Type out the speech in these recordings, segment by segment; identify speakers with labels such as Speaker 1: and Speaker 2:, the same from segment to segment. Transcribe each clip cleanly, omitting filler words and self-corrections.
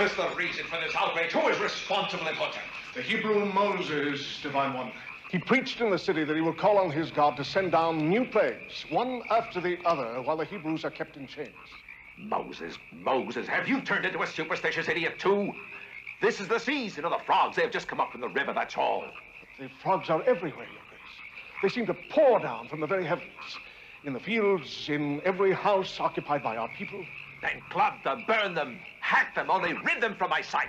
Speaker 1: What is the reason for this outrage? Who is responsible in Hotep?
Speaker 2: The Hebrew Moses, Divine One. He preached in the city that he will call on his God to send down new plagues, one after the other, while the Hebrews are kept in chains.
Speaker 1: Moses, have you turned into a superstitious idiot too? This is the season of the frogs. They have just come up from the river, that's all.
Speaker 2: But the frogs are everywhere, Your Grace. They seem to pour down from the very heavens. In the fields, in every house occupied by our people.
Speaker 1: Then club them, burn them, hack them, only rid them from my sight.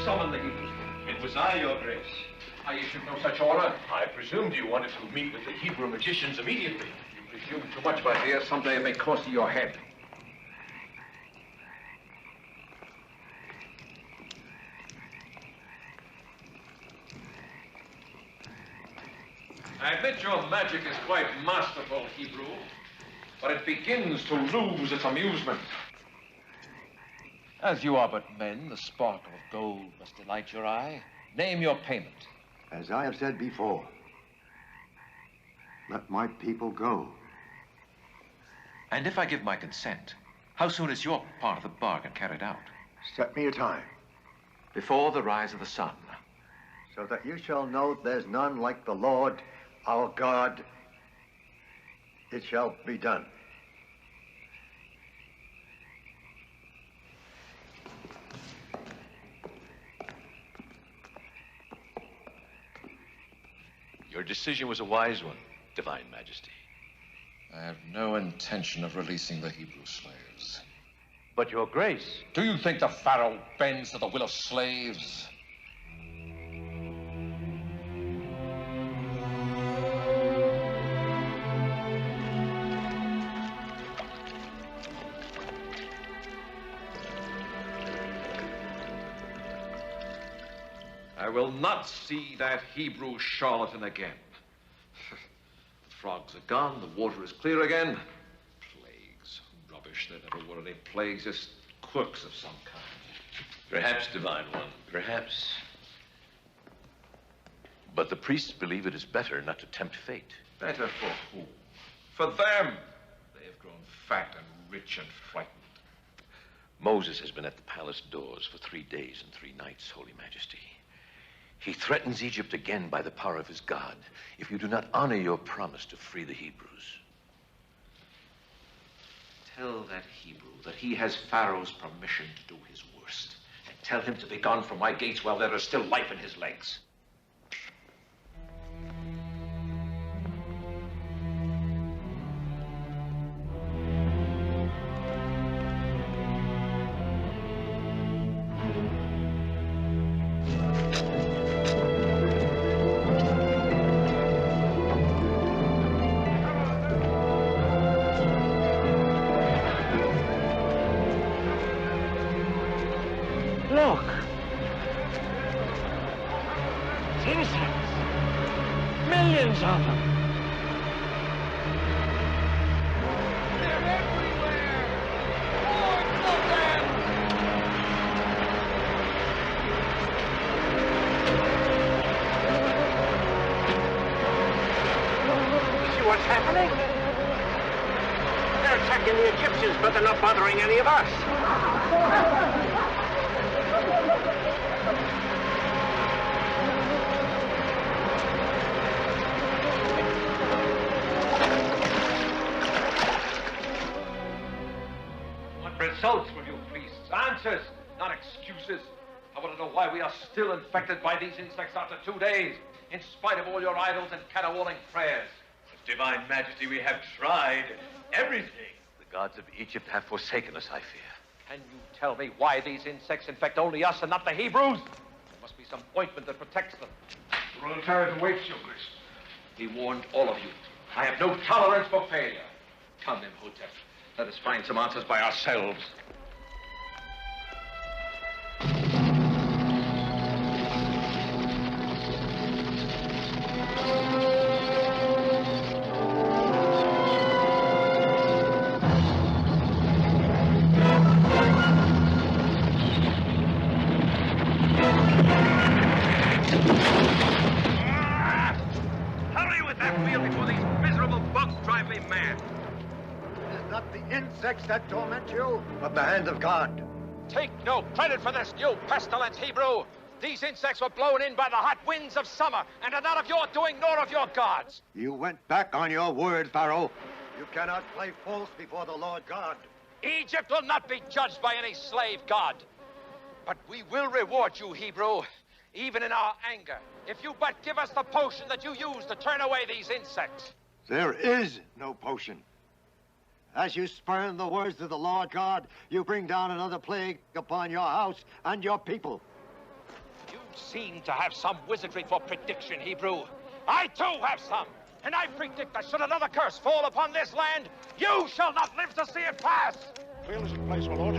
Speaker 3: Summon the Hebrews. It was I, Your Grace. I issued no such order. I presumed you wanted to meet with the Hebrew magicians immediately. You presume too much, my dear. Someday it may cost you your head. I admit your magic is quite masterful, Hebrew, but it begins to lose its amusement. As you are but men, the sparkle of gold must delight your eye. Name your payment.
Speaker 4: As I have said before, let my people go.
Speaker 1: And if I give my consent, how soon is your part of the bargain carried out?
Speaker 4: Set me a time.
Speaker 1: Before the rise of the sun.
Speaker 4: So that you shall know there's none like the Lord, our God. It shall be done.
Speaker 3: Your decision was a wise one, Divine Majesty.
Speaker 5: I have no intention of releasing the Hebrew slaves.
Speaker 3: But, Your Grace...
Speaker 5: Do you think the Pharaoh bends to the will of slaves?
Speaker 3: I will not see that Hebrew charlatan again. The frogs are gone, the water is clear again. Plagues, rubbish, there never were any plagues, just quirks of some kind.
Speaker 6: Perhaps, Divine One, perhaps. But the priests believe it is better not to tempt fate.
Speaker 3: Better for who? For them. They have grown fat and rich and frightened.
Speaker 6: Moses has been at the palace doors for 3 days and 3 nights, Holy Majesty. He threatens Egypt again by the power of his God if you do not honor your promise to free the Hebrews.
Speaker 1: Tell that Hebrew that he has Pharaoh's permission to do his worst. And tell him to be gone from my gates while there is still life in his legs.
Speaker 7: Look. Insects. Millions of them. They're everywhere. Hordes of them. You see what's happening? They're attacking the Egyptians, but they're not bothering any of us.
Speaker 3: Results from you priests. Answers, not excuses. I want to know why we are still infected by these insects after 2 days, in spite of all your idols and caterwauling prayers.
Speaker 6: Divine Majesty, we have tried everything. The gods of Egypt have forsaken us, I fear.
Speaker 1: Can you tell me why these insects infect only us and not the Hebrews? There must be some ointment that protects them.
Speaker 3: Rotarian waits, Your Grace. He warned all of you. I have no tolerance for failure. Come, Imhotep. Let us find some answers by ourselves. field before these miserable bugs drive me mad.
Speaker 4: It is not the insects that torment you, but the hand of God.
Speaker 1: Take no credit for this, you pestilent Hebrew. These insects were blown in by the hot winds of summer, and are not of your doing nor of your gods.
Speaker 4: You went back on your word, Pharaoh. You cannot play false before the Lord God.
Speaker 1: Egypt will not be judged by any slave god. But we will reward you, Hebrew, even in our anger, if you but give us the potion that you use to turn away these insects.
Speaker 4: There is no potion. As you spurn the words of the Lord God, you bring down another plague upon your house and your people.
Speaker 1: You seem to have some wizardry for prediction, Hebrew. I too have some. And I predict that should another curse fall upon this land, you shall not live to see it pass.
Speaker 2: Wheel is in place, my lord.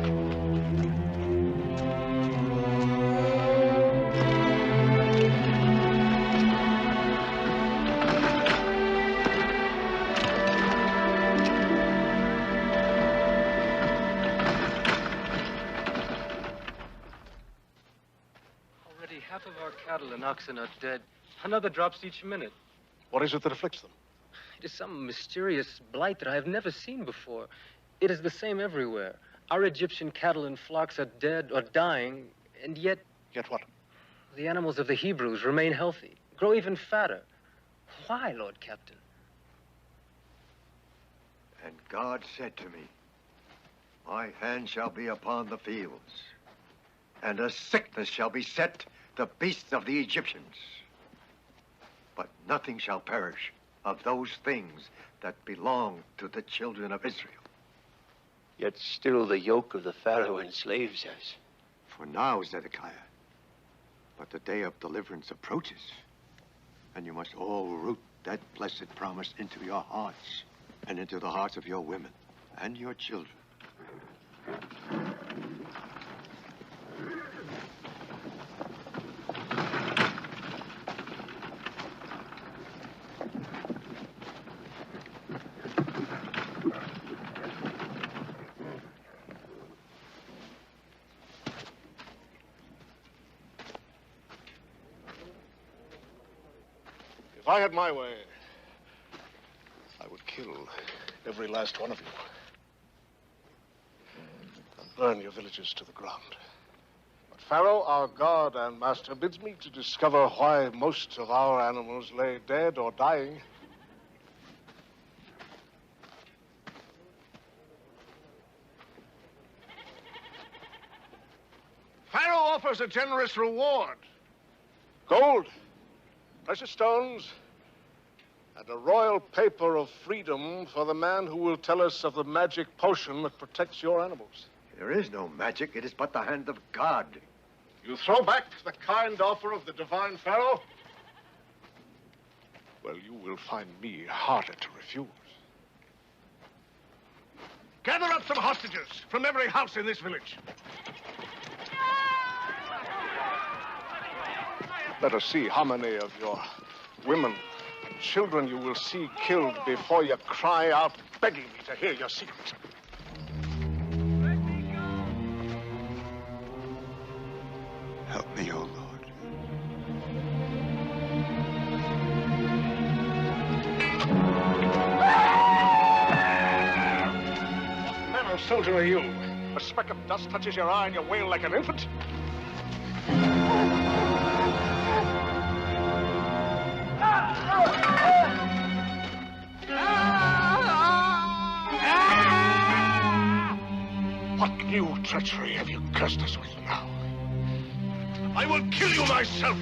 Speaker 8: Already half of our cattle and oxen are dead. Another drops each minute.
Speaker 2: What is it that afflicts them?
Speaker 8: It is some mysterious blight that I have never seen before. It is the same everywhere. Our Egyptian cattle and flocks are dead or dying, and yet...
Speaker 2: Yet what?
Speaker 8: The animals of the Hebrews remain healthy, grow even fatter. Why, Lord Captain?
Speaker 4: And God said to me, my hand shall be upon the fields, and a sickness shall beset the beasts of the Egyptians. But nothing shall perish of those things that belong to the children of Israel.
Speaker 9: Yet still the yoke of the Pharaoh enslaves us.
Speaker 4: For now, Zedekiah, but the day of deliverance approaches, and you must all root that blessed promise into your hearts and into the hearts of your women and your children.
Speaker 2: If I had my way, I would kill every last one of you and burn your villages to the ground. But Pharaoh, our God and master, bids me to discover why most of our animals lay dead or dying. Pharaoh offers a generous reward. Gold, precious stones, and a royal paper of freedom for the man who will tell us of the magic potion that protects your animals.
Speaker 4: There is no magic. It is but the hand of God.
Speaker 2: You throw back the kind offer of the divine Pharaoh? Well, you will find me harder to refuse. Gather up some hostages from every house in this village. Let us see how many of your women and children you will see killed before you cry out begging me to hear your secret.
Speaker 4: Help me, O Lord.
Speaker 2: What manner of soldier are you? A speck of dust touches your eye and you wail like an infant? What new treachery have you cursed us with now? I will kill you myself!